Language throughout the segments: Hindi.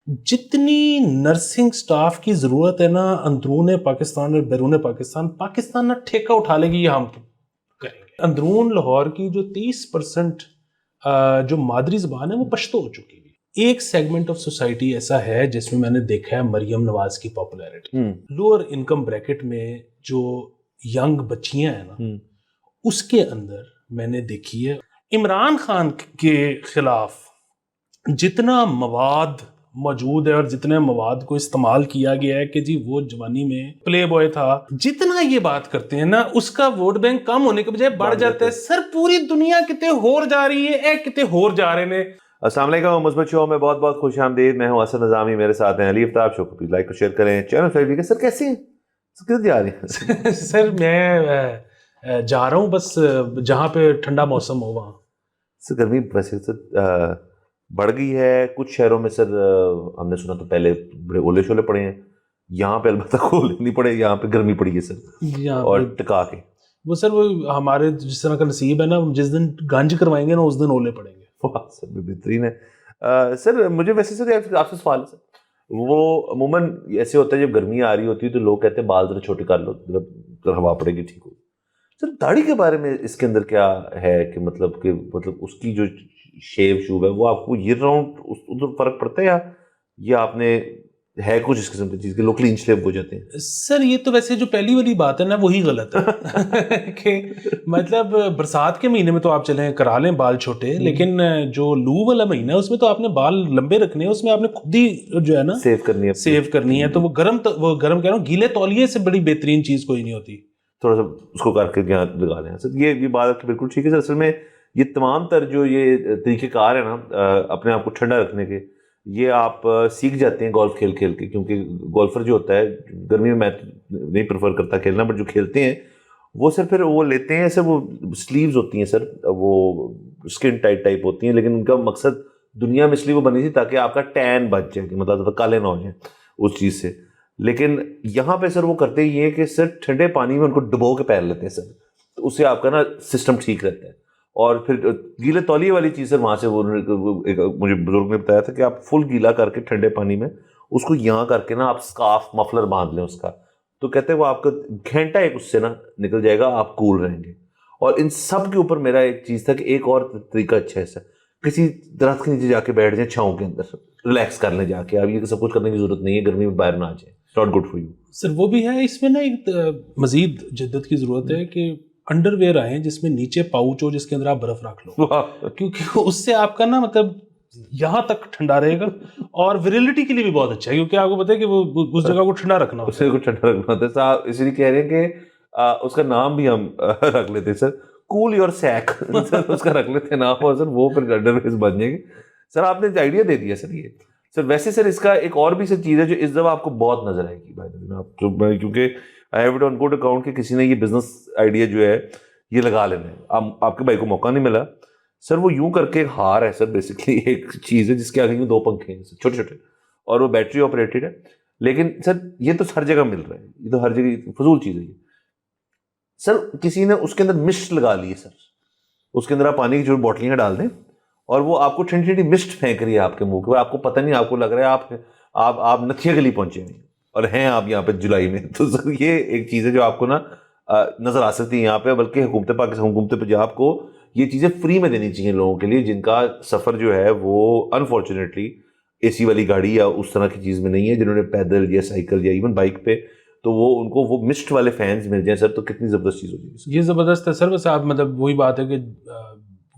जितनी नर्सिंग स्टाफ की ज़रूरत है ना अंदरून पाकिस्तान और बैरून पाकिस्तान, पाकिस्तान ना ठेका उठा लेगी, ये हम करेंगे। अंदरून लाहौर की जो 30% जो मादरी ज़बान है वो पश्तो हो चुकी है। एक सेगमेंट ऑफ सोसाइटी ऐसा है जिसमें मैंने देखा है मरियम नवाज की पॉपुलैरिटी, लोअर इनकम ब्रैकेट में जो यंग बच्चियां हैं ना, उसके अंदर मैंने देखी है इमरान खान के खिलाफ जितना मवाद मौजूद है और जितने मवाद को इस्तेमाल किया गया है कि जी वो जवानी में प्ले बॉय था, जितना ये बात करते हैं ना उसका वोट बैंक कम होने के बजाय बढ़ जाता है। सर पूरी दुनिया कितने होर जा रही है, कितने होर जा रहे हैं। अस्सलाम वालेकुम, मुस्बत शो में बहुत बहुत खुश आमदीद। मैं हूं असद नज़ामी, मेरे साथ हैं अली अफ्ताब। शो को प्लीज लाइक और शेयर करें, चैनल सब्सक्राइब। सर कैसे हैं, किधर जा रहे हैं? सर मैं जा रहा हूँ बस जहाँ पे ठंडा मौसम हो वहाँ। सर गर्मी वैसे सर बढ़ गई है कुछ शहरों में सर। हमने सुना तो पहले बड़े ओले शोले पड़े हैं, यहाँ पे अलबत्ता ओले नहीं पड़े, यहाँ पे गर्मी पड़ी है सर, और टिका के। वो सर वो हमारे जिस तरह का नसीब है ना, जिस दिन गंज करवाएंगे ना उस दिन ओले पड़ेंगे। वाह सर, बेहतरीन है। सर मुझे वैसे सर आपसे सवाल है सर, वो अमूमन ऐसे होता है जब गर्मी आ रही होती है तो लोग कहते हैं बाल जरा छोटे कर लो, जरा हवा पड़ेगी ठीक हो। सर दाढ़ी के बारे में इसके अंदर क्या है कि मतलब उसकी जो शेव शूव है वो आपको ईयर राउंड उधर फर्क पड़ता है, या आपने है कुछ इस किस्म की चीज के लोग क्लीन शेव हो जाते हैं? सर ये तो वैसे जो पहली वाली बात है ना वही गलत है कि मतलब बरसात के महीने में तो आप चलें करा लें बाल छोटे, लेकिन जो लू वाला महीना है उसमें तो आपने बाल लंबे रखने हैं, उसमें आपने खुद ही जो है ना सेव करनी है। तो वो गर्म कह रहा हूँ, गीले तौलिए से बड़ी बेहतरीन चीज कोई नहीं होती। थोड़ा सा उसको करके यहाँ लगा लें सर, ये बात आपकी बिल्कुल ठीक है सर। असल में ये तमाम तर जो ये तरीक़ेकार है ना अपने आप को ठंडा रखने के, ये आप सीख जाते हैं गोल्फ खेल खेल के। क्योंकि गोल्फर जो होता है, गर्मी में मैं नहीं प्रेफर करता खेलना, बट जो खेलते हैं वो सर फिर वो लेते हैं सर, वो स्लीव्स होती हैं सर, वो स्किन टाइप होती हैं, लेकिन उनका मकसद दुनिया में इसलिए वो बनी थी ताकि आपका टैन बच जाए, मतलब काले ना हो जाए उस चीज़ से। लेकिन यहाँ पे सर वो करते ही है कि सर ठंडे पानी में उनको डुबो के पैर लेते हैं सर, तो उससे आपका ना सिस्टम ठीक रहता है। और फिर गीले तौलिए वाली चीज़ सर वहाँ से वो मुझे बुजुर्ग ने बताया था कि आप फुल गीला करके ठंडे पानी में उसको यहाँ करके ना आप स्कार्फ मफलर बांध लें उसका, तो कहते हैं वो आपका घंटा एक उससे ना निकल जाएगा, आप कूल रहेंगे। और इन सब के ऊपर मेरा एक चीज़ था कि एक और तरीका अच्छा है सर, किसी दरख्त के नीचे जाके बैठ जाए छाँव के अंदर, रिलैक्स कर लें जाके। अब ये सब कुछ करने की जरूरत नहीं है, गर्मी में बाहर ना आ जाए, not good for you sir. वो भी है, इसमें ना एक मजीद जिद्दत की जरूरत है कि अंडरवेयर आए जिसमें नीचे पाउच हो जिसके अंदर आप बर्फ रख लो, क्योंकि उससे आपका ना मतलब यहाँ तक ठंडा रहेगा और विरिलिटी के लिए भी बहुत अच्छा है, क्योंकि आपको पता है कि वो उस जगह को ठंडा रखना होता है। ठंडा रखना होता है साहब, इसलिए कह रहे हैं कि उसका नाम भी हम रख लेते हैं सर, कूल योर सैक उसका रख लेते हैं नाम, और सर वो फिर अंडरवेयर बन जाएंगे। सर आपने आइडिया दे दिया सर ये। सर वैसे सर इसका एक और भी सर चीज़ है जो इस दफ़ा आपको बहुत नजर आएगी भाई, आप जो क्योंकि I have it on good account कि किसी ने ये बिजनेस आइडिया जो है ये लगा लेना है। आपके भाई को मौका नहीं मिला सर। वो यूं करके एक हार है सर, बेसिकली एक चीज़ है जिसके आगे यूं दो पंखे हैं छोटे छोटे, और वो बैटरी ऑपरेटेड है। लेकिन सर ये तो हर जगह मिल रहा है, ये तो हर जगह फजूल चीज़ है ये सर। किसी ने उसके अंदर मिस्ट लगा ली है सर, उसके अंदर आप पानी की जो बोतलियाँ डाल दें और वो आपको ठंडी ठंडी मिस्ट फेंक रही है आपके मुंह के, आपको पता नहीं, आपको लग रहा है आप नथिया गली पहुंचे हैं और हैं आप यहाँ पे जुलाई में। तो सर ये एक चीज़ है जो आपको ना नजर आ सकती है यहाँ पे, बल्कि हुकूमत पाकिस्तान, हुकूमत पंजाब को ये चीज़ें फ्री में देनी चाहिए लोगों के लिए जिनका सफ़र जो है वो अनफॉर्चुनेटली एसी वाली गाड़ी या उस तरह की चीज़ में नहीं है, जिन्होंने पैदल या साइकिल या इवन बाइक पे, तो वो उनको वो मिस्ट वाले फैंस मिल जाए सर, तो कितनी ज़बरदस्त चीज़ होगी। ये ज़बरदस्त है सर। बस आप मतलब वही बात है कि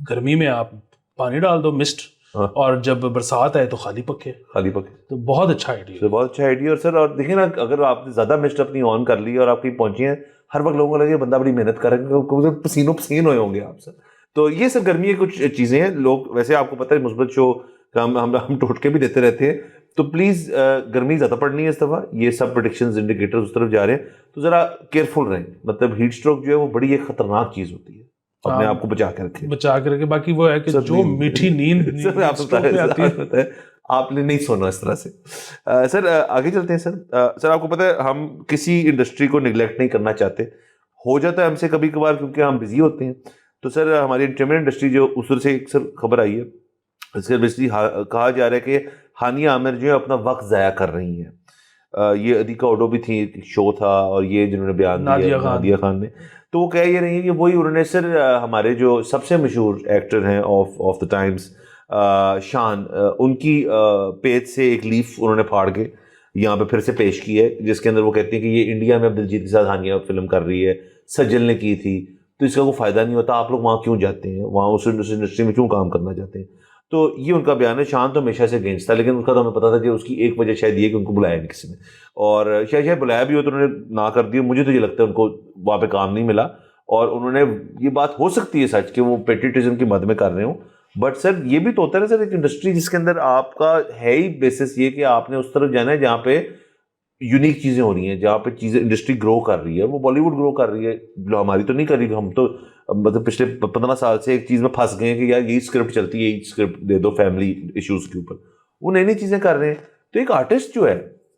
गर्मी में आप पानी डाल दो मिस्ट, हाँ। और जब बरसात आए तो खाली पक्के, तो बहुत अच्छा आइडिया, बहुत अच्छा आइडिया। और सर और देखिए ना, अगर आपने ज़्यादा मिस्ट अपनी ऑन कर ली और आप कहीं पहुंची हैं, हर वक्त लोगों को लगे बंदा बड़ी मेहनत कर रहे हैं, पसीनों पसीन हुए होंगे आप सर। तो ये सर गर्मी की कुछ चीज़ें हैं। लोग वैसे आपको पता है मुस्बत शो का हम टोटके भी देते रहते हैं, तो प्लीज़ गर्मी ज़्यादा पड़नी है इस दफ़ा, ये सब प्रेडिक्शंस इंडिकेटर्स उस तरफ जा रहे हैं, तो ज़रा केयरफुल रहें। मतलब हीट स्ट्रोक जो है वो बड़ी एक खतरनाक चीज़ होती है, अपने आप को बचा के रखें। बाकी वो है कि जो मीठी नींद आपने नहीं सोना इस तरह से। सर आगे चलते हैं सर। सर आपको पता है हम किसी इंडस्ट्री को निगलेक्ट नहीं करना चाहते, हो जाता है हमसे कभी कभार क्योंकि हम बिजी होते हैं। तो सर हमारी एंटरटेनमेंट इंडस्ट्री जो उस तरह से एक सर खबर आई है, इसके बेसिकली कहा जा रहा है कि हानिया आमिर जो है अपना वक्त ज़ाया कर रही हैं। ये अदिका ओडो भी थी, एक शो था, और ये जिन्होंने बयान दिया नादिया खान ने, तो वो कह ये रही है कि वही उन्होंने सर हमारे जो सबसे मशहूर एक्टर हैं ऑफ द टाइम्स शान, उनकी पेज से एक लीफ उन्होंने फाड़ के यहाँ पे फिर से पेश की है, जिसके अंदर वो कहती है कि ये इंडिया में अब दिलजीत के साथ हानिया फिल्म कर रही है, सज्जल ने की थी, तो इसका कोई फ़ायदा नहीं होता, आप लोग वहाँ क्यों जाते हैं, वहाँ उस इंडस्ट्री में क्यों काम करना चाहते हैं। तो ये उनका बयान है। शान तो हमेशा से अगेंस्ट था, लेकिन उसका तो हमें पता था कि उसकी एक वजह शायद ये कि उनको बुलाया नहीं किसी ने, और शायद बुलाया भी हो तो उन्होंने ना कर दिया। मुझे तो ये लगता है उनको वहाँ पे काम नहीं मिला, और उन्होंने, ये बात हो सकती है सच कि वो पेट्रियटिज्म की मद में कर रहे हो, बट सर ये भी तो होता है ना सर, एक इंडस्ट्री जिसके अंदर आपका है ही बेसिस ये कि आपने उस तरफ जाना है जहाँ पे यूनिक चीज़ें हो रही हैं, जहाँ पे चीज़ें इंडस्ट्री ग्रो कर रही है, वो बॉलीवुड ग्रो कर रही है, हमारी तो नहीं कर रही। हम तो मतलब पिछले 15 साल से एक चीज़ में फंस गए हैं कि यार यही स्क्रिप्ट चलती है, यही स्क्रिप्ट दे दो फैमिली इश्यूज़ के ऊपर, वो नई नई चीज़ें कर रहे हैं। तो एक आर्टिस्ट जो है,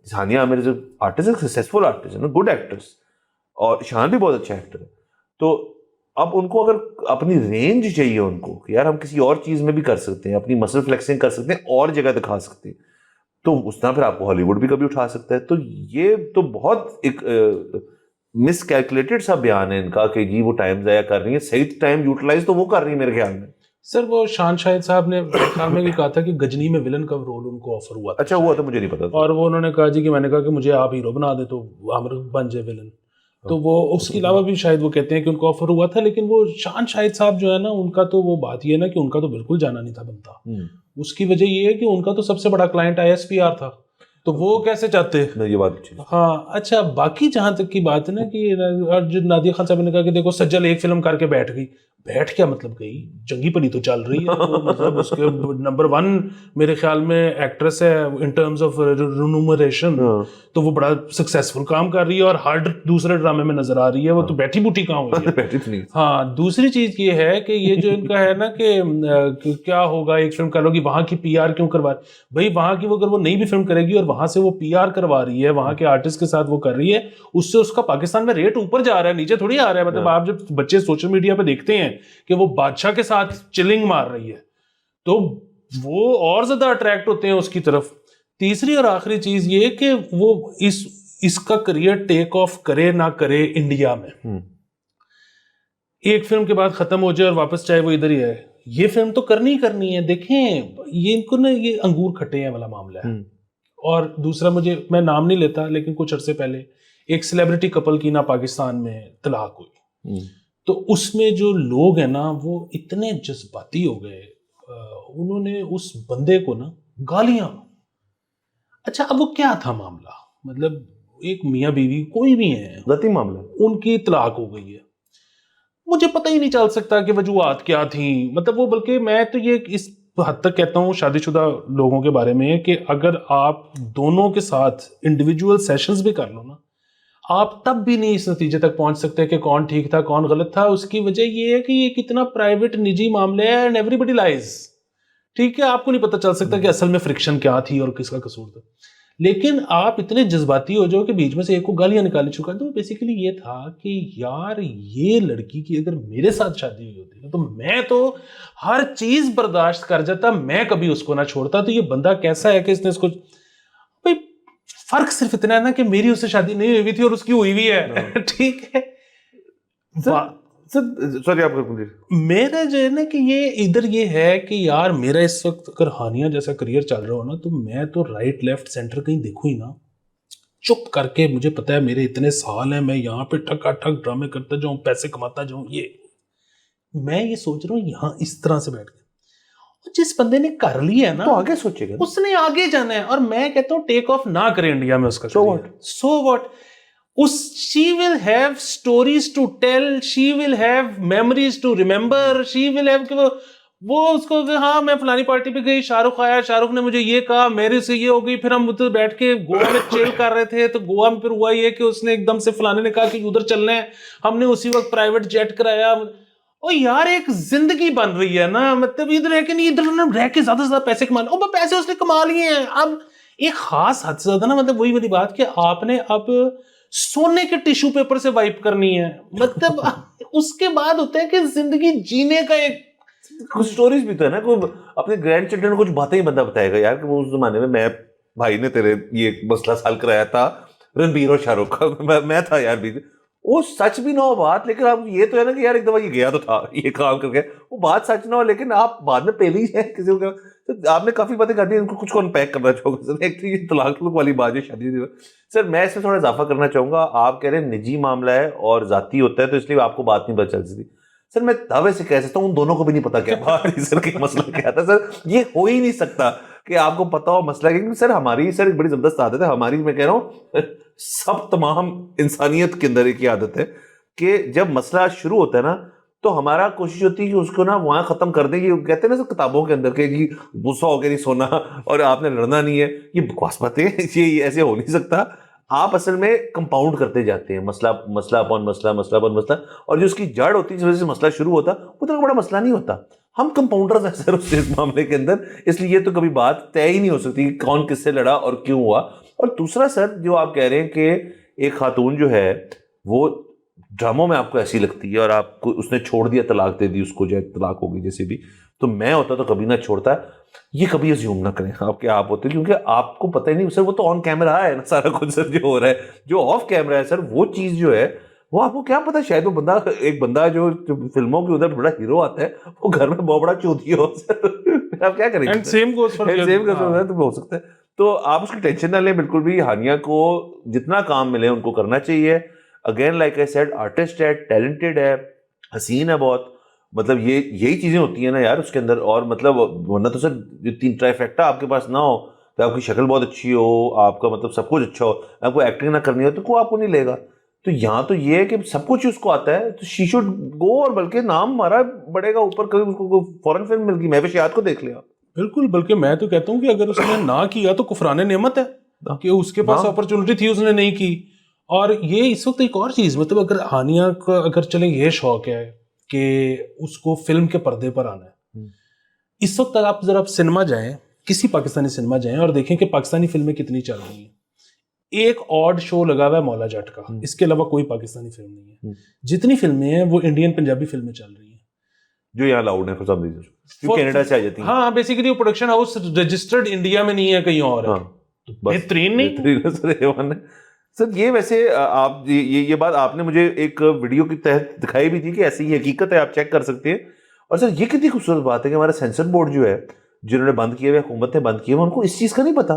हानिया आमिर जो आर्टिस्ट है, सक्सेसफुल आर्टिस्ट है ना, गुड एक्ट्रेस, और शान भी बहुत अच्छा एक्टर है, तो अब उनको अगर अपनी रेंज चाहिए उनको कि यार हम किसी और चीज़ में भी कर सकते हैं, अपनी मसल फ्लेक्सिंग कर सकते हैं और जगह दिखा सकते हैं, तो उस तरह फिर आपको हॉलीवुड भी कभी उठा सकता है। तो ये तो बहुत एक मिसकैलकुलेटेड सा बयान है इनका कि जी वो टाइम ज़ाया कर रही है, सही टाइम यूटिलाइज तो वो कर रही है मेरे ख्याल में। सर वो शान शाहिद साहब ने ख्याल में भी कहा था कि गजनी में विलन का रोल उनको ऑफर हुआ था। अच्छा, हुआ तो मुझे नहीं पता था। और वो उन्होंने कहा जी कि मैंने कहा कि मुझे आप हीरो बना दे तो आमिर बन जाए विलन। तो वो उसके अलावा भी शायद वो कहते हैं कि उनको ऑफर हुआ था, लेकिन वो शान शाहिद साहब जो है ना, उनका तो वो बात ये है ना कि उनका तो बिल्कुल जाना नहीं था बनता। उसकी वजह ये है कि उनका तो सबसे बड़ा क्लाइंट ISPR था, तो वो कैसे चाहते। ये बात अच्छी। हाँ अच्छा, बाकी जहां तक की बात है ना कि और जो नादिया खान साहब ने कहा कि देखो सज्जल एक फिल्म करके बैठ गई, बैठ क्या मतलब गई, चंगी भली तो चल रही है वो, मतलब उसके नंबर 1 मेरे ख्याल में एक्ट्रेस है इन टर्म्स ऑफ रिन्यूमरेशन, तो वो बड़ा सक्सेसफुल काम कर रही है और हर दूसरे ड्रामे में नजर आ रही है, वो तो बैठी बूठी कहाँ हुई है। बैठी तो नहीं। हाँ, दूसरी चीज ये है कि ये जो इनका है ना कि क्या होगा एक फिल्म कर लोगी, वहां की PR क्यों करवा भाई, वहां की वो अगर वो नई भी फिल्म करेगी और वहां से वो PR करवा रही है, वहां के आर्टिस्ट के साथ वो कर रही है, उससे उसका पाकिस्तान में रेट ऊपर जा रहा है, नीचे थोड़ी आ रहा है। मतलब आप जब बच्चे सोशल मीडिया पे देखते हैं कि वो बादशाह के साथ चिलिंग मार रही है, तो वो और ज्यादा अट्रैक्ट होते हैं उसकी तरफ। तीसरी और आखिरी चीज ये कि वो इसका करियर टेक ऑफ करे ना करे इंडिया में, एक फिल्म के बाद खत्म हो जाए और वापस चाहे वो इधर ही है, ये फिल्म तो करनी ही करनी है। देखें ये इनको ना ये अंगूर खट्टे हैं वाला मामला है। और दूसरा, मैं नाम नहीं लेता, लेकिन कुछ अरसे पहले एक सेलिब्रिटी कपल की ना पाकिस्तान में तलाक हुई, तो उसमें जो लोग हैं ना वो इतने जज्बाती हो गए, उन्होंने उस बंदे को ना गालियां। अच्छा, अब वो क्या था मामला, मतलब एक मियाँ बीवी कोई भी है, गलती मामला, उनकी तलाक हो गई है, मुझे पता ही नहीं चल सकता कि वजूहात क्या थी। मतलब वो, बल्कि मैं तो ये इस हद तक कहता हूँ शादीशुदा लोगों के बारे में कि अगर आप दोनों के साथ इंडिविजुअल सेशंस भी कर लो ना, आप तब भी नहीं इस नतीजे तक पहुंच सकते कि कौन ठीक था कौन गलत था। उसकी वजह ये है कि ये कितना प्राइवेट निजी मामले है एंड एवरीबडी लाइज। ठीक है, आपको नहीं पता चल सकता कि असल में फ्रिक्शन क्या थी और किसका कसूर था, लेकिन आप इतने जज्बाती हो जाओ कि बीच में से एक को गालियां निकालनी शुरू कर दो। बेसिकली ये था कि यार ये लड़की की अगर मेरे साथ शादी हुई होती ना, तो मैं तो हर चीज बर्दाश्त कर जाता, मैं कभी उसको ना छोड़ता। तो ये बंदा कैसा है कि इसने इसको, भाई फर्क सिर्फ इतना है ना कि मेरी उससे शादी नहीं हुई थी और उसकी हुई हुई है। ठीक है सॉरी आपका मेरा जो है ना कि ये इधर ये है कि यार मेरा इस वक्त अगर हानिया जैसा करियर चल रहा हो ना, तो मैं तो राइट लेफ्ट सेंटर कहीं देखूं ही ना, चुप करके, मुझे पता है मेरे इतने साल हैं, मैं यहाँ पे ठक ठक ड्रामे करता जाऊं, पैसे कमाता जाऊं, ये मैं ये सोच रहा हूँ यहाँ इस तरह से बैठ के। जिस बंदे ने कर लिया है ना, तो आगे सोचेगा, उसने आगे जाना है। और मैं कहता हूँ टेक ऑफ ना करे इंडिया में उसका, so what, she will have stories to tell, she will have memories to remember, she will have वो उसको हाँ मैं फलानी पार्टी पे गई, शाहरुख आया, शाहरुख ने मुझे ये कहा, मेरे से ये हो गई, फिर हम उधर बैठ के गोवा में चिल कर रहे थे, तो गोवा में फिर हुआ ये कि उसने एकदम से फलाने ने कहा कि उधर चलना है, हमने उसी वक्त प्राइवेट जेट कराया। ओ यार एक जिंदगी बन रही है ना, मतलब इधर रह के नहीं, इधर रह के ज्यादा से ज्यादा पैसे कमा लो, पैसे उसने कमा लिए हैं। अब एक खास हद से ज्यादा ना, मतलब वही वाली बात कि आपने अब सोने के टिश्यू पेपर से वाइप करनी है, मतलब उसके बाद होता है कि जिंदगी जीने का एक कुछ स्टोरीज भी तो है ना, कोई अपने ग्रैंड चिल्ड्रन को कुछ बातें ही बंदा बताएगा यार कि वो उस जमाने में मैं भाई ने तेरे ये मसला हल कराया था रणबीर और शाहरुख का, मैं था यार बीच। वो सच भी ना हो बात, लेकिन आप ये तो है ना कि यार एक दफा ये गया तो था ये काम करके, वो बात सच ना हो लेकिन आप बाद में पहले ही है किसी को। तो आपने काफी बातें कर दी, इनको कुछ को अनपैक करना चाहूंगा सर। एक तो ये तलाक वाली बात है शादी सर, मैं इसमें थोड़ा इजाफा करना चाहूंगा। आप कह रहे हैं निजी मामला है और जाती होता है तो इसलिए आपको बात नहीं पता चल सकती। सर मैं दावे से कह सकता हूँ उन दोनों को भी नहीं पता क्या बात है सर, कि मसला क्या था सर। ये हो ही नहीं सकता कि आपको पता हो मसला, क्योंकि सर हमारी सर एक बड़ी जबरदस्त आदत है हमारी, मैं कह रहा हूँ सब तमाम इंसानियत के अंदर एक ही आदत है कि जब मसला शुरू होता है ना तो हमारा कोशिश होती है कि उसको ना वहां खत्म कर दें। ये कहते हैं ना सर किताबों के अंदर के जी गुस्सा होकर नहीं सोना और आपने लड़ना नहीं है, ये बकवास बातें हैं, ये ऐसे हो नहीं सकता। आप असल में कंपाउंड करते जाते हैं मसला मसला अपॉन मसला मसला अपॉन मसला, और जो उसकी जड़ होती है जिस वजह से मसला शुरू होता वो इतना बड़ा मसला नहीं होता। हम कंपाउंडर्स हैं सर उस मामले के अंदर, इसलिए ये तो कभी बात तय ही नहीं हो सकती कि कौन किससे लड़ा और क्यों हुआ। और दूसरा सर जो आप कह रहे हैं कि एक खातून जो है वो ड्रामों में आपको ऐसी लगती है और आपको उसने छोड़ दिया, तलाक दे दी उसको, जो तलाक होगी जैसे भी, तो मैं होता तो कभी ना छोड़ता। ये कभी अज्यूम ना करें आपके आप होते, क्योंकि आपको पता ही नहीं सर, वो तो ऑन कैमरा है ना सारा कुछ सर जो हो रहा है। जो ऑफ कैमरा है सर वो चीज जो है वो आपको क्या पता, शायद वो बंदा एक बंदा जो फिल्मों के उधर बड़ा हीरो आता है वो घर में बहुत बड़ा चौधरी हो सर। आप क्या करेंगे, एंड सेम गोस फॉर तो हो सकता है। तो आप उसकी टेंशन ना लें बिल्कुल भी। हानिया को जितना काम मिले उनको करना चाहिए। Again like I said, artist है, टैलेंटेड है, हसीन है बहुत, मतलब ये यही चीजें होती है ना यार उसके अंदर। और मतलब वरना तो सर ये तीन ट्राइफेक्टा आपके पास ना हो, तो आपकी शक्ल बहुत अच्छी हो, आपका मतलब सब कुछ अच्छा हो, आपको एक्टिंग ना करनी हो तो कोई आपको नहीं लेगा। तो यहाँ तो ये है कि सब कुछ उसको आता है, तो शी शुड गो, और बल्कि नाम हमारा बढ़ेगा ऊपर। कभी उसको फॉरेन फिल्म मिल गई, महविश याद को देख लिया। बिल्कुल, बल्कि मैं तो कहता हूँ कि अगर उसने ना किया तो कुफराने नेमत है कि उसके पास अपॉर्चुनिटी थी उसने नहीं की। और ये इस वक्त एक और चीज, मतलब अगर हानिया का अगर चले ये शौक है कि उसको फिल्म के पर्दे पर आना है, इस वक्त आप जरा सिनेमा जाएं, किसी पाकिस्तानी सिनेमा जाएं और देखें कि पाकिस्तानी फिल्में कितनी चल रही हैं। एक ऑड शो लगा हुआ है मौला जट का, इसके अलावा कोई पाकिस्तानी फिल्म नहीं है। जितनी फिल्में हैं वो इंडियन पंजाबी फिल्में चल रही हैं जो यहाँ लाउड है फॉर सम रीजन, जो कनाडा से आ जाती है। हाँ, बेसिकली वो प्रोडक्शन हाउस रजिस्टर्ड इंडिया में नहीं है, कहीं और है। तो बेहतरीन नहीं सर ये वैसे आप ये बात आपने मुझे एक वीडियो के तहत दिखाई भी थी कि ऐसी ही हकीकत है, आप चेक कर सकते हैं। और सर ये कितनी खूबसूरत बात है कि हमारा सेंसर बोर्ड जो है, जिन्होंने बंद किए हुए, हुकूमत ने बंद किए हुए, उनको इस चीज का नहीं पता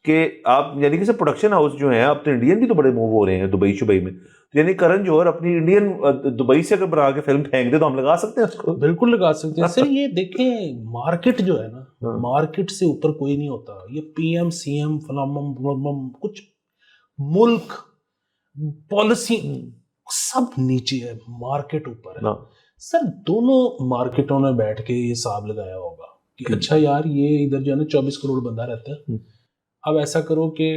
कि आप यानी कि सर प्रोडक्शन हाउस जो है, अब तो इंडियन भी तो बड़े मूव हो रहे हैं दुबई शुबई में, तो यानी करण जौहर अपनी इंडियन दुबई से अगर बना के फिल्म फेंक दे तो हम लगा सकते हैं उसको। बिल्कुल लगा सकते हैं सर। ये देखें मार्केट जो है ना, मार्केट से ऊपर कोई नहीं होता। ये पीएम सीएम फलाम कुछ मुल्क पॉलिसी सब नीचे है, मार्केट ऊपर है सर। दोनों मार्केटों ने बैठ के ये हिसाब लगाया होगा कि अच्छा यार ये इधर जो है ना 24 करोड़ बंदा रहता है, अब ऐसा करो कि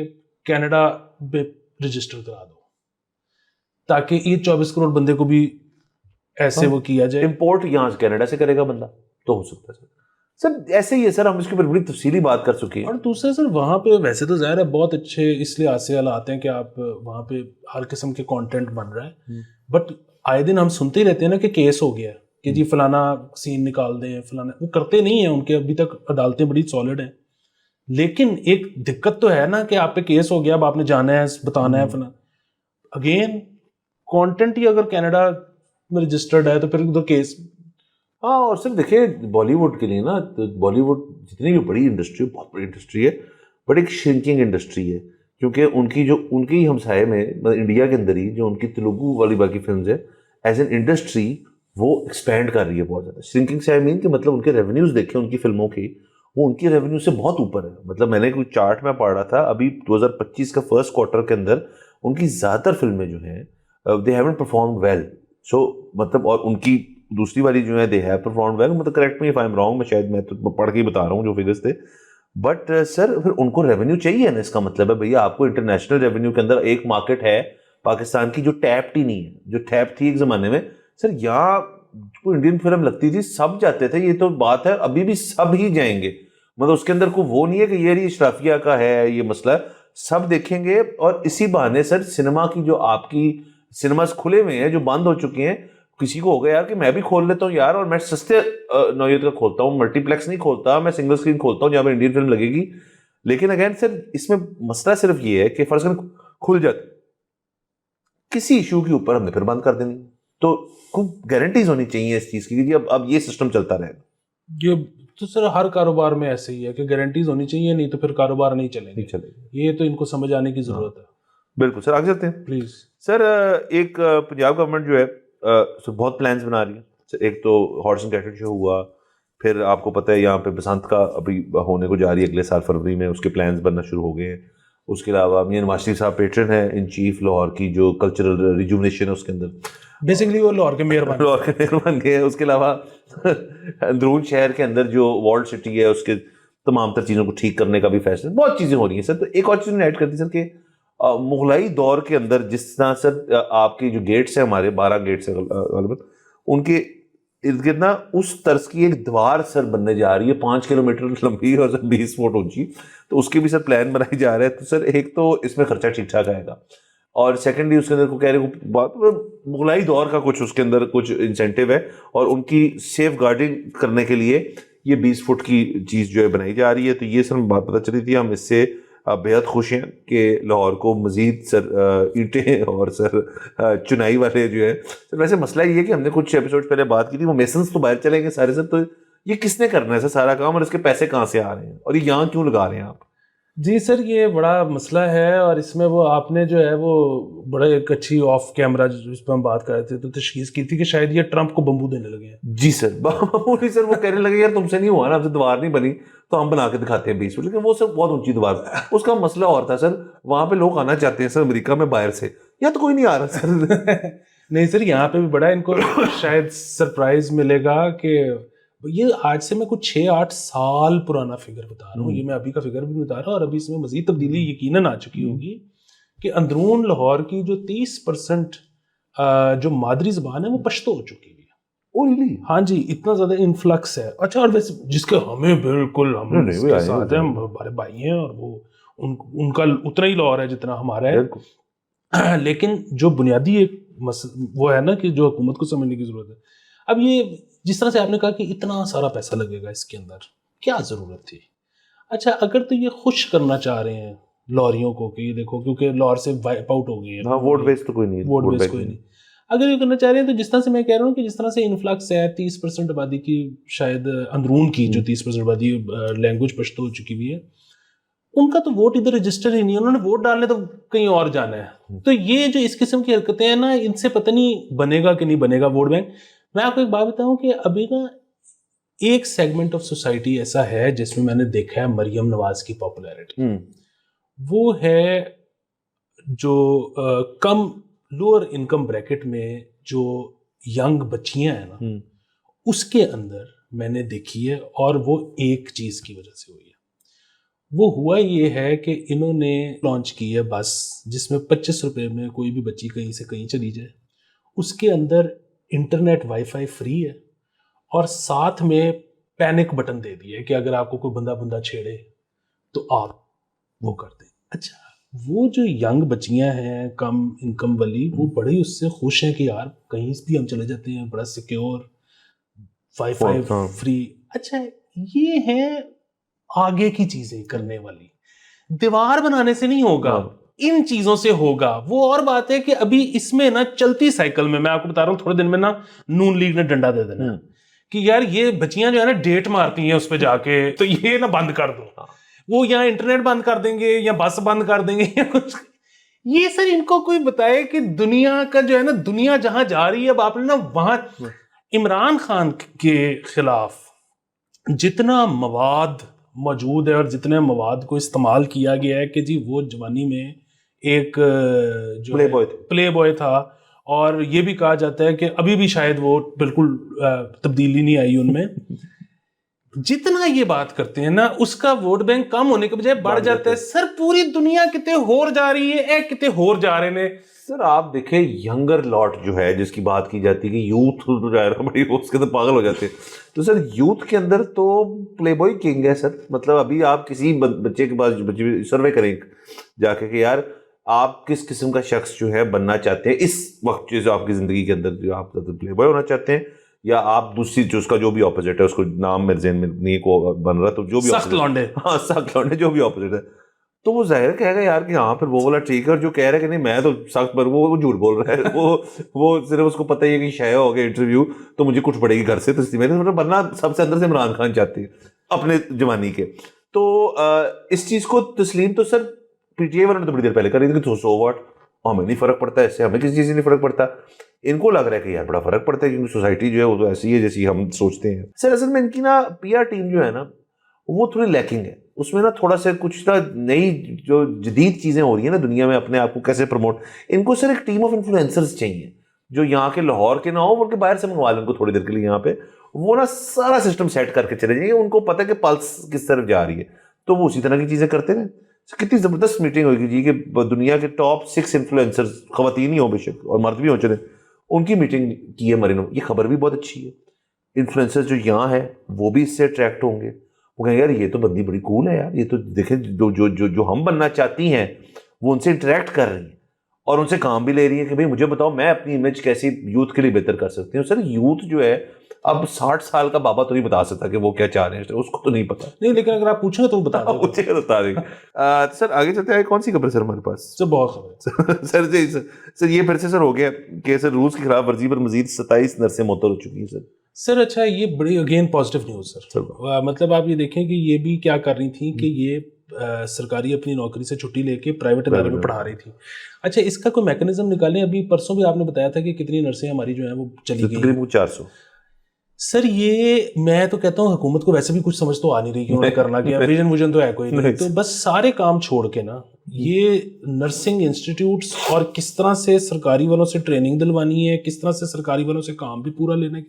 कनाडा में रजिस्टर करा दो ताकि ये 24 करोड़ बंदे को भी ऐसे वो किया जाए। इंपोर्ट यहाँ से कनाडा से करेगा बंदा तो हो सकता है सर। ऐसे ही है सर, हम इसके ऊपर बड़ी तफसीली बात कर चुके हैं। और दूसरा सर वहाँ पे वैसे तो ज़ाहिर है बहुत अच्छे इसलिए हासिल आते हैं कि आप वहाँ पे हर किस्म के कंटेंट बन रहा है, बट आए दिन हम सुनते ही रहते हैं ना कि केस हो गया कि जी फलाना सीन निकाल दें, फलाना, वो करते नहीं है। उनके अभी तक अदालतें बड़ी सॉलिड हैं, लेकिन एक दिक्कत तो है ना कि आप पे केस हो गया, अब आपने जाना है, बताना है फलाना। अगेन कंटेंट ही अगर कनाडा में रजिस्टर्ड है तो फिर उधर केस। हाँ, और सिर्फ देखिए बॉलीवुड के लिए ना, तो बॉलीवुड जितनी भी बड़ी इंडस्ट्री, बहुत बड़ी इंडस्ट्री है, बट एक श्रिंकिंग इंडस्ट्री है, क्योंकि उनकी ही हमसाये में, मतलब इंडिया के अंदर ही जो उनकी तेलुगु वाली बाकी फिल्म है, एज एन इंडस्ट्री वो एक्सपैंड कर रही है बहुत ज़्यादा। श्रिंकिंग से आई मीन कि मतलब उनके रेवेन्यूज देखे उनकी फिल्मों की, वो उनकी रेवेन्यू से बहुत ऊपर है। मतलब मैंने कोई चार्ट में पढ़ रहा था अभी 2025 का फर्स्ट क्वार्टर के अंदर उनकी ज़्यादातर फिल्में जो हैं दे हैवंट परफॉर्म्ड वेल। सो मतलब, और उनकी दूसरी वाली जो है दे हैव परफॉर्म्ड वेल, मतलब correct me if I am wrong, मैं तो पढ़ के ही बता रहा हूँ जो फिगर्स थे। बट सर फिर उनको रेवेन्यू चाहिए ना, इसका मतलब है भैया आपको इंटरनेशनल रेवेन्यू के अंदर एक मार्केट है पाकिस्तान की जो टैप्ड ही नहीं है, जो टैप थी एक ज़माने में। सर यहाँ को इंडियन फिल्म लगती थी सब जाते थे, ये तो बात है, अभी भी सब ही जाएंगे। मतलब उसके अंदर को वो नहीं है कि ये इशराफिया का है ये मसला, सब देखेंगे। और इसी बहाने सर सिनेमा की जो आपकी सिनेमास खुले हुए हैं, जो बंद हो चुके हैं, किसी को हो गया यार कि मैं भी खोल लेता हूँ यार, और मैं सस्ते नौयत का खोलता हूँ, मल्टीप्लेक्स नहीं खोलता, मैं सिंगल स्क्रीन खोलता हूँ जहाँ पर इंडियन फिल्म लगेगी। लेकिन अगेन सर इसमें मसला सिर्फ ये है कि फर्ज करें खुल जाती, किसी इशू के ऊपर हमने फिर बंद कर देनी, तो कोई गारंटीज होनी चाहिए इस चीज की कि जी अब ये सिस्टम चलता रहेगा। ये तो सर हर कारोबार में ऐसे ही है कि गारंटीज होनी चाहिए, नहीं तो फिर कारोबार नहीं चलेंगे। ये तो इनको समझ आने की जरूरत है। बिल्कुल सर, आगे चलते हैं प्लीज सर। एक पंजाब गवर्नमेंट जो है सर बहुत प्लान्स बना रही है सर। एक तो हॉर्स एंड कैटल शो हुआ, फिर आपको पता है यहाँ पे बसंत का अभी होने को जा रही है अगले साल फरवरी में, उसके प्लान्स बनना शुरू हो गए हैं। उसके अलावा मियां नवाज शरीफ साहब पेट्रन है इन चीफ लाहौर की जो कल्चरल रिजुवनेशन है उसके अंदर, बेसिकली वो लाहौर के मेयर बन गए हैं। उसके अलावा अंदरून शहर के अंदर जो वॉल्ड सिटी है उसके तमाम तर चीज़ों को ठीक करने का भी फैसला, बहुत चीज़ें हो रही हैं सर। तो एक और चीज़ ऐड करती सर कि मुगलाई दौर के अंदर जिस तरह सर आपके जो गेट्स हैं, हमारे 12 गेट्स हैं गलबन, उनके इर्द गिर्द ना उस तर्ज की एक दीवार सर बनने जा रही है 5 किलोमीटर लंबी और सर 20 फुट ऊंची। तो उसके भी सर प्लान बनाए जा रहे हैं। तो सर एक तो इसमें खर्चा ठीक ठाक आएगा, और सेकेंडली उसके अंदर को कह रहे बात मुगलाई दौर का कुछ उसके अंदर कुछ इंसेंटिव है, और उनकी सेफ गार्डिंग करने के लिए ये 20 फुट की चीज़ जो है बनाई जा रही है। तो ये सर बात पता चली थी, हम इससे बेहद खुश हैं कि लाहौर को मजीद सर ईंटें और सर चुनाई वाले जो है सर। वैसे मसला ये है कि हमने कुछ एपिसोड पहले बात की थी, वो मेसन्स तो बाहर चलेंगे सारे सर, तो ये किसने करना है सर सारा काम, और इसके पैसे कहाँ से आ रहे हैं, और ये यहाँ क्यों लगा रहे हैं आप? जी सर, ये बड़ा मसला है, और इसमें वो आपने जो है वो बड़ा एक अच्छी ऑफ कैमरा जिस पर हम बात कर रहे थे तो तशखीस की थी कि शायद ये ट्रंप को बम्बू देने लगे हैं। जी सर, मामूली सर वो कहने लगे यार तुमसे नहीं हुआ ना, हमसे दीवार नहीं बनी तो हम बना के दिखाते हैं 20 फुट। लेकिन वो सर बहुत ऊंची दीवार, उसका मसला और था सर, वहां पे लोग आना चाहते हैं सर अमेरिका में बाहर से, या तो कोई नहीं आ रहा सर। नहीं सर, यहाँ पे भी बड़ा इनको शायद सरप्राइज मिलेगा कि ये आज से मैं कुछ 6-8 साल पुराना फिगर बता रहा हूँ, ये मैं अभी का फिगर भी बता रहा हूँ, और अभी इसमें मजीद तब्दीली यकीनन आ चुकी होगी कि अंदरून लाहौर की जो 30% जो मादरी जबान है वो पश्तो हो चुकी है। Oh really? हाँ जी, इतना ज्यादा इन्फ्लक्स है। अच्छा, और वैसे जिसके हमें बिल्कुल हम इसके साथ हैं, हम हमारे भाई हैं, और वो उनका उतना ही लाहौर है जितना हमारा है। लेकिन जो बुनियादी एक वो है ना कि जो हुकूमत को समझने की जरूरत है। अब ये जिस तरह से आपने कहा कि इतना सारा पैसा लगेगा इसके अंदर, क्या जरूरत थी? अच्छा, अगर तो ये खुश करना चाह रहे हैं लॉरियों को कि ये देखो, क्योंकि लाहौर से वाइप आउट हो गई है, हाँ, वोट बेस तो कोई नहीं है, वोट बेस कोई नहीं। अगर ये करना चाह रहे हैं तो जिस तरह से मैं कह रहा हूँ कि जिस तरह से इन्फ्लक्स है 30% आबादी की, शायद अंदरून की जो 30% आबादी लैंग्वेज पश्तो हो चुकी हुई है, उनका तो वोट इधर रजिस्टर ही नहीं है, उन्होंने वोट डालने तो कहीं और जाना है। तो ये जो इस किस्म की हरकतें हैं ना, इनसे पता नहीं बनेगा कि नहीं बनेगा वोट बैंक। मैं आपको एक बात बताऊं कि अभी ना एक सेगमेंट ऑफ सोसाइटी ऐसा है जिसमें मैंने देखा है मरियम नवाज की पॉपुलैरिटी, वो है जो कम लोअर इनकम ब्रैकेट में जो यंग बच्चियां हैं ना, उसके अंदर मैंने देखी है, और वो एक चीज की वजह से हुई है। वो हुआ ये है कि इन्होंने लॉन्च की है बस जिसमें 25 रुपए में कोई भी बच्ची कहीं से कहीं चली जाए, उसके अंदर इंटरनेट वाईफाई फ्री है, और साथ में पैनिक बटन दे दिया है कि अगर आपको कोई बंदा छेड़े तो आप वो कर दें। अच्छा, वो जो यंग बच्चियां हैं कम इनकम वाली, वो बड़े उससे खुश हैं कि यार कहीं भी हम चले जाते हैं, बड़ा सिक्योर, वाईफाई फ्री। अच्छा, ये है आगे की चीजें करने वाली। दीवार बनाने से नहीं होगा, इन चीजों से होगा। वो और बात है कि अभी इसमें ना चलती साइकिल में, मैं आपको बता रहा हूँ, थोड़े दिन में ना नून लीग ने डंडा दे देना कि यार ये बच्चियां जो है ना डेट मारती हैं उस पर जाके, तो ये ना बंद कर दो। वो यहाँ इंटरनेट बंद कर देंगे या बस बंद कर देंगे या कुछ। ये सर इनको कोई बताए कि दुनिया का जो है ना, दुनिया जहां जा रही है, अब आपने ना वहां इमरान खान के खिलाफ जितना मवाद मौजूद है और जितने मवाद को इस्तेमाल किया गया है कि जी वो जवानी में एक जो प्ले बॉय था, और ये भी कहा जाता है कि अभी भी शायद वो बिल्कुल तब्दीली नहीं आई उनमें। जितना ये बात करते हैं ना, उसका वोट बैंक कम होने के बजाय बढ़ जाता है। सर पूरी दुनिया कितने होर जा रही है, कितने होर जा रहे ने। सर आप देखें यंगर लॉट जो है जिसकी बात की जाती है कि यूथ तो जाएगा बड़ी, उसके तो पागल हो जाते हैं। तो सर यूथ के अंदर तो प्लेबॉय किंग है सर। मतलब अभी आप किसी बच्चे के पास सर्वे करें जाके कि यार आप किस किस्म का शख्स जो है बनना चाहते हैं इस वक्त जो आपकी जिंदगी के अंदर, जो आप प्ले बॉय होना चाहते हैं, या आप दूसरी जो उसका जो भी ऑपोजिट है, उसको नाम मेरे ज़हन में नहीं को बन रहा, तो जो भी सख्त लौंडे, हाँ सख्त लौंडे जो भी ऑपोजिट है, तो वो जाहिर कहेगा यार कि हाँ फिर वो वाला ठीक है, और जो कह रहा है कि नहीं मैं तो सख्त, पर वो झूठ बोल रहा है, वो सिर्फ उसको पता ही है कि शायद हो गया इंटरव्यू तो मुझे कुछ पड़ेगी घर से, तो इसलिए मैंने मतलब बनना सबसे अंदर से इमरान खान चाहती है अपने जवानी के। तो इस चीज़ को तस्लीम तो सर पीटीआई वालों ने तो बड़ी देर पहले कर रही थी कि सो व्हाट, हमें नहीं फर्क पड़ता, इससे हमें किसी चीज़ से नहीं फर्क पड़ता। इनको लग रहा है कि यार बड़ा फर्क पड़ता है, क्योंकि सोसाइटी जो है वो तो ऐसी है जैसी हम सोचते हैं। सर असल में इनकी ना पीआर टीम जो है ना वो थोड़ी लैकिंग है, उसमें ना थोड़ा सा कुछ ना नई जो जदीद चीज़ें हो रही है ना दुनिया में, अपने आप को कैसे प्रमोट, इनको सर एक टीम ऑफ इन्फ्लुएंसर्स चाहिए जो यहाँ के लाहौर के ना हो, बल्कि बाहर से मंगवा लें उनको थोड़ी देर के लिए यहाँ पे, वो ना सारा सिस्टम सेट करके चले जाएंगे, उनको पता है कि पल्स किस तरफ जा रही है, तो वो उसी तरह की चीज़ें करते हैं। कितनी ज़बरदस्त मीटिंग होगी जी कि दुनिया के टॉप 6 इन्फ्लुएंसर्स, खवातीन ही हो बेशक और मर्द भी हो चले, उनकी मीटिंग की है मरीनो। ये खबर भी बहुत अच्छी है, इन्फ्लुएंसर्स जो यहाँ है वो भी इससे अट्रैक्ट होंगे, वो कहेंगे यार ये तो बंदी बड़ी कूल है यार, ये तो देखें जो जो जो जो हम बनना चाहती हैं वो उनसे इंटरेक्ट कर रही हैं और उनसे काम भी ले रही है कि भाई मुझे बताओ मैं अपनी इमेज कैसी यूथ के लिए बेहतर कर सकती हूँ। सर यूथ जो है अब 60 साल का बाबा तो नहीं बता सकता कि वो क्या चाह रहे हैं, उसको तो नहीं पता। नहीं लेकिन अगर आप पूछेंगे तो वो बता देगा। पूछेगा तो बता देंगे। सर आगे चलते हैं, कौन सी खबर सर हमारे पास? सर बहुत खबर सर जी सर ये फिर से सर हो गया कि सर रूस की खिलाफ वर्जी पर मजीद 27 नर्सें मुअत्तल हो चुकी हैं सर। सर अच्छा ये बड़ी अगेन पॉजिटिव न्यूज़ सर। मतलब आप ये देखें कि ये भी क्या कर रही थी कि ये सरकारी अपनी नौकरी से छुट्टी लेके प्राइवेट इदारे में पढ़ा रही थी। अच्छा इसका कोई मैकेनिज्म निकालें, अभी परसों भी आपने बताया था कि कितनी नर्सें हमारी जो है वो चली गई, तकरीबन 400। सर ये मैं तो कहता हूँ हुकूमत को वैसे भी कुछ समझ तो आ नहीं रही कि उन्होंने करना क्या, विजन तो है कोई नहीं, तो बस सारे काम छोड़ के ना ये नर्सिंग इंस्टीट्यूट्स और किस तरह से सरकारी वालों से ट्रेनिंग दिलवानी है, किस तरह से सरकारी वालों से काम भी पूरा लेना है।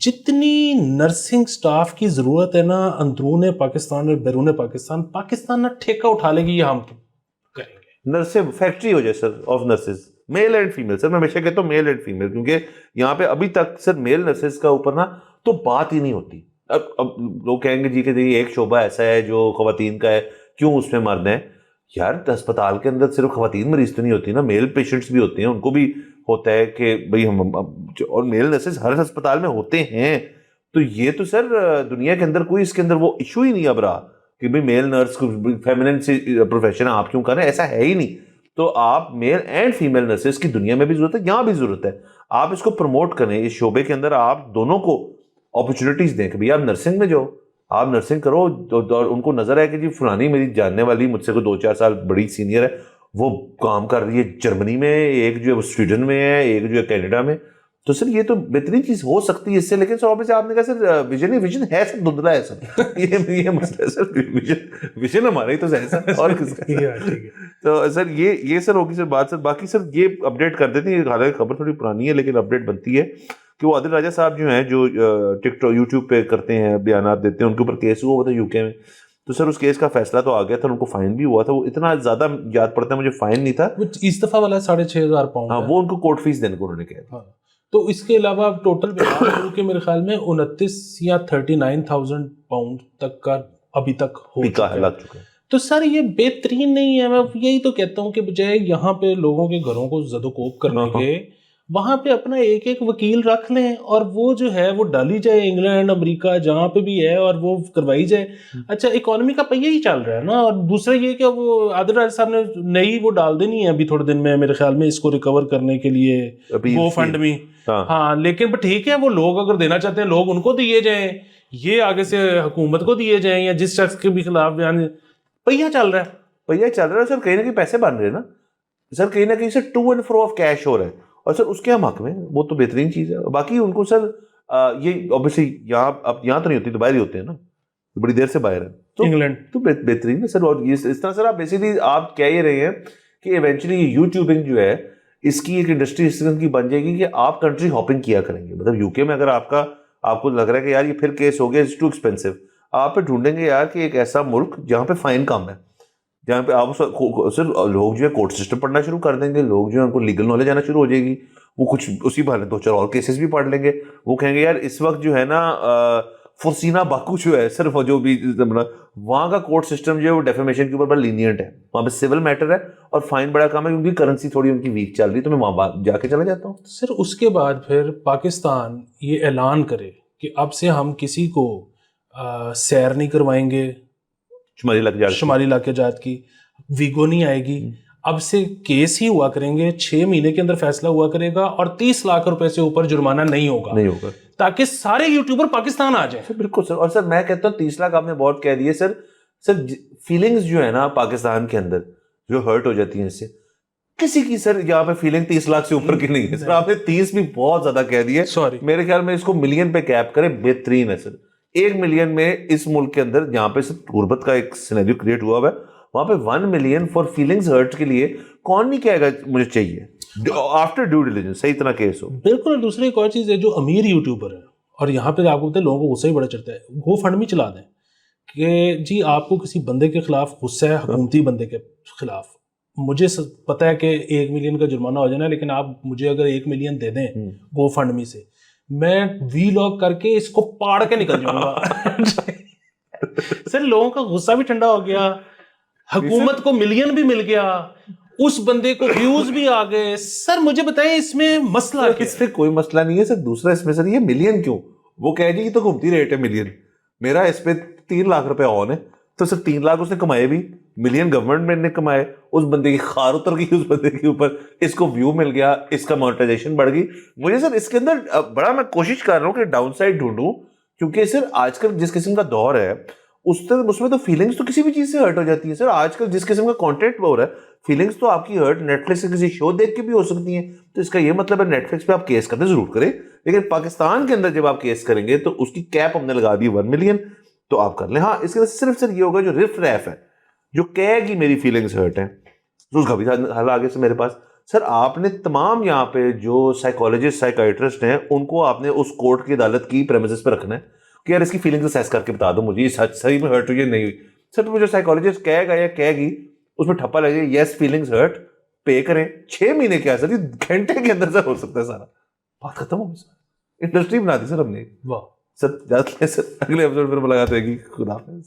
जितनी नर्सिंग स्टाफ की ज़रूरत है ना अंदरून पाकिस्तान और बैरून पाकिस्तान, पाकिस्तान ना ठेका उठा लेगी, ये हम करेंगे। नर्सें फैक्ट्री हो जाए sir of nurses, male and female. Sir मैं हमेशा कहता हूँ मेल एंड फीमेल, क्योंकि यहाँ पे अभी तक सर मेल नर्सेज का ऊपर ना तो बात ही नहीं होती। अब लोग कहेंगे जी कि जी एक शोबा ऐसा है जो खवातीन का है, क्यों उसमें मर्द हैं? यार अस्पताल के अंदर सिर्फ खवातीन मरीज तो नहीं होती ना, मेल पेशेंट्स भी होते हैं, उनको भी होता है कि भाई हम और मेल नर्सेज हर अस्पताल में होते हैं। तो ये तो सर दुनिया के अंदर कोई इसके अंदर वो इशू ही नहीं अब रहा कि भाई मेल नर्स फेमिनिन से प्रोफेशन आप क्यों कर रहे हैं, ऐसा है ही नहीं। तो आप मेल एंड फीमेल नर्सेज की दुनिया में भी जरूरत है, यहाँ भी जरूरत है। आप इसको प्रमोट करें, इस शोबे के अंदर आप दोनों को अपॉर्चुनिटीज दें कि भैया आप नर्सिंग में जाओ, आप नर्सिंग करो, और उनको नजर आए कि जी फलानी मेरी जानने वाली मुझसे को 2-4 साल बड़ी सीनियर है, वो काम कर रही है जर्मनी में, एक जो है स्वीडन में है, एक जो है कनाडा में। तो सर ये तो बेहतरीन चीज हो सकती है इससे। लेकिन सर ऑब्वियसली आपने कहा सर विजन है सर, धुंधला है सर। ये मसला है सर, विजन हमारा ही तो है सर, और किसका? तो सर ये सर होगी सर बात। सर बाकी सर ये अपडेट कर देते हैं, हालांकि खबर थोड़ी पुरानी है लेकिन अपडेट बनती है कि वो आदिल राजा साहब जो हैं जो टिकटॉक यूट्यूब पे करते हैं, बयानात देते हैं, उनके ऊपर केस हुआ था यूके में। तो सर उस केस का फैसला तो आ गया था, उनको फाइन भी हुआ था। वो इतना ज्यादा याद पड़ता है मुझे, फाइन नहीं था, इस दफा वाला 6,500 पाउंड। हाँ वो उनको कोर्ट फीस देने को उन्होंने कहा। हाँ, तो इसके अलावा टोटल के मेरे ख्याल में 29 या 39,000 पाउंड तक का अभी तक हो चुका है। तो सर ये बेहतरीन नहीं है? मैं यही तो कहता हूँ कि बजाय यहाँ पे लोगों के घरों को ज़दोकोब करने के, वहाँ पे अपना एक एक वकील रख लें और वो जो है वो डाली जाए इंग्लैंड अमेरिका जहाँ पे भी है और वो करवाई जाए। अच्छा इकोनॉमी का पहिया ही चल रहा है ना। और दूसरा ये कि वो आदिल राजा साहब ने नई वो डाल देनी है अभी थोड़े दिन में मेरे ख्याल में, इसको रिकवर करने के लिए वो फंड में। हाँ लेकिन ठीक है, वो लोग अगर देना चाहते हैं लोग उनको दिए जाएं, ये आगे से हुकूमत को दिए जाएं, या जिस शख्स के भी खिलाफ बयान, पहिया चल रहा है, पहिया चल रहा है सर। कहीं ना कहीं पैसे बन रहे हैं ना सर, कहीं ना कहीं sir to and fro of cash हो रहा है, और सर उसके हम हक में, वो तो बेहतरीन चीज़ है। बाकी उनको सर ये ऑब्वियसली यहाँ तो नहीं होती, तो बाहर ही होते हैं ना, तो बड़ी देर से बाहर है, तो इंग्लैंड तो बेहतरीन है सर। और ये इस तरह सर आप बेसिकली आप कह ही रहे हैं कि इवेंचुअली ये यूट्यूबिंग जो है इसकी एक इंडस्ट्री इस तरह की बन जाएगी कि आप कंट्री हॉपिंग किया करेंगे। मतलब यूके में अगर आपको लग रहा है कि यार ये फिर केस हो गया, इट्स टू एक्सपेंसिव, आप पे ढूंढेंगे यार कि एक ऐसा मुल्क जहाँ पे फाइन कम है, जहाँ पे आप सिर्फ लोग जो है कोर्ट सिस्टम पढ़ना शुरू कर देंगे, लोग जो है उनको लीगल नॉलेज आना शुरू हो जाएगी, वो कुछ उसी बहाने 2-4 और केसेस भी पढ़ लेंगे। वो कहेंगे यार इस वक्त जो है ना फोर्सिना बाकू जो है सर, वो जो भी वहां का कोर्ट सिस्टम जो है वो डेफेमेशन के ऊपर बड़ा लीनियंट है। वहां पे सिविल मैटर है और फाइन बड़ा कम है, क्योंकि करेंसी थोड़ी उनकी वीक चल रही है, तो मैं वहां जाके चला जाता हूँ। सर उसके बाद फिर पाकिस्तान ये ऐलान करे कि अब से हम किसी को सैर नहीं करवाएंगे, शुमारी इलाके जात की वीगो नहीं आएगी, अब से केस ही हुआ करेंगे, 6 महीने के अंदर फैसला हुआ करेगा और 30 लाख रुपए से ऊपर जुर्माना नहीं होगा, ताकि सारे यूट्यूबर पाकिस्तान आ जाए। बिल्कुल सर। और सर मैं कहता हूँ 30 लाख आपने बहुत कह दिए सर। सर फीलिंग्स जो है ना पाकिस्तान के अंदर जो हर्ट हो जाती है इससे, किसी की सर यहाँ पे फीलिंग 30 लाख से ऊपर की नहीं है सर। आपने 30 भी बहुत ज्यादा कह दिए। सॉरी, मेरे ख्याल में इसको मिलियन पे कैप करें, बेहतरीन है सर। 1 मिलियन में इस मुल्क के अंदर जहाँ पे सर गुर्बत का एक सिनेरियो क्रिएट हुआ है, वहां पे 1 मिलियन फॉर फीलिंग्स हर्ट के लिए कौन नहीं कहेगा मुझे चाहिए आफ्टर ड्यू डिलिजेंस, सही इतना केस हो। बिल्कुल। और दूसरी एक और चीज है, जो अमीर यूट्यूबर है, और यहाँ पे आपको पता है लोगों को गुस्सा ही बड़ा चढ़ता है, गो फंड में चला दें कि जी आपको किसी बंदे के खिलाफ गुस्सा है, हुकूमती बंदे के खिलाफ, मुझे पता है कि 1 मिलियन का जुर्माना हो जाना, लेकिन आप मुझे अगर 1 मिलियन दे दें गो फंड में से, मैं वीलॉग करके इसको पाड़ के निकल जाऊंगा। सर लोगों का गुस्सा भी ठंडा हो गया, हुकूमत को मिलियन भी मिल गया, उस बंदे को व्यूज भी आ गए। सर मुझे बताएं इसमें मसला क्या है? इसमें कोई मसला नहीं है सर। दूसरा इसमें सर ये मिलियन क्यों, वो कह जी ये तो घूमती रेट है मिलियन, मेरा इस पे 3 लाख रुपए ऑन है, तो सर 3 लाख उसने कमाए भी, मिलियन गवर्नमेंट ने कमाए, उस बंदे की खार उतर गई उस बंदे के ऊपर, इसको व्यू मिल गया, इसका मोनेटाइजेशन बढ़ गई। मुझे सर इसके अंदर बड़ा मैं कोशिश कर रहा हूँ कि डाउन साइड ढूंढूं, क्योंकि सर आजकल जिस किस्म का दौर है उसमें तो फीलिंग्स तो किसी भी चीज से हर्ट हो जाती है सर। आजकल जिस किस्म का कंटेंट हो रहा है, फीलिंग्स तो आपकी हर्ट नेटफ्लिक्स से किसी शो देख के भी हो सकती हैं। तो इसका ये मतलब है नेटफ्लिक्स पे आप केस करते जरूर करें, लेकिन पाकिस्तान के अंदर जब आप केस करेंगे तो उसकी कैप हमने लगा दी 1 मिलियन, तो आप कर लें। हाँ, इसके अंदर सिर्फ सर ये होगा जो रिफ रैफ है, जो कहेगी मेरी फीलिंग्स हर्ट है, तो उसका भी हल आगे से मेरे पास। सर आपने तमाम यहाँ पे जो साइकोलॉजिस्ट साइकाइट्रिस्ट हैं उनको आपने उस कोर्ट की अदालत की प्रेमिसेस पे रखना है कि यार इसकी फीलिंग्स असेस करके बता दो मुझे, ये सच सही में हर्ट हुई है नहीं हुई। सर तो मुझे साइकोलॉजिस्ट कहेगा या कहेगी उसमें ठप्पा लगे यस फीलिंग्स हर्ट, पे करें। 6 महीने क्या सर, ये घंटे के अंदर सर हो सकता है, सारा बात खत्म हो गई सर। इंडस्ट्री बना दी सर हमने। वाह सर, अगले एपिसोड में मुलाकात होगी। खुदा हाफिज़।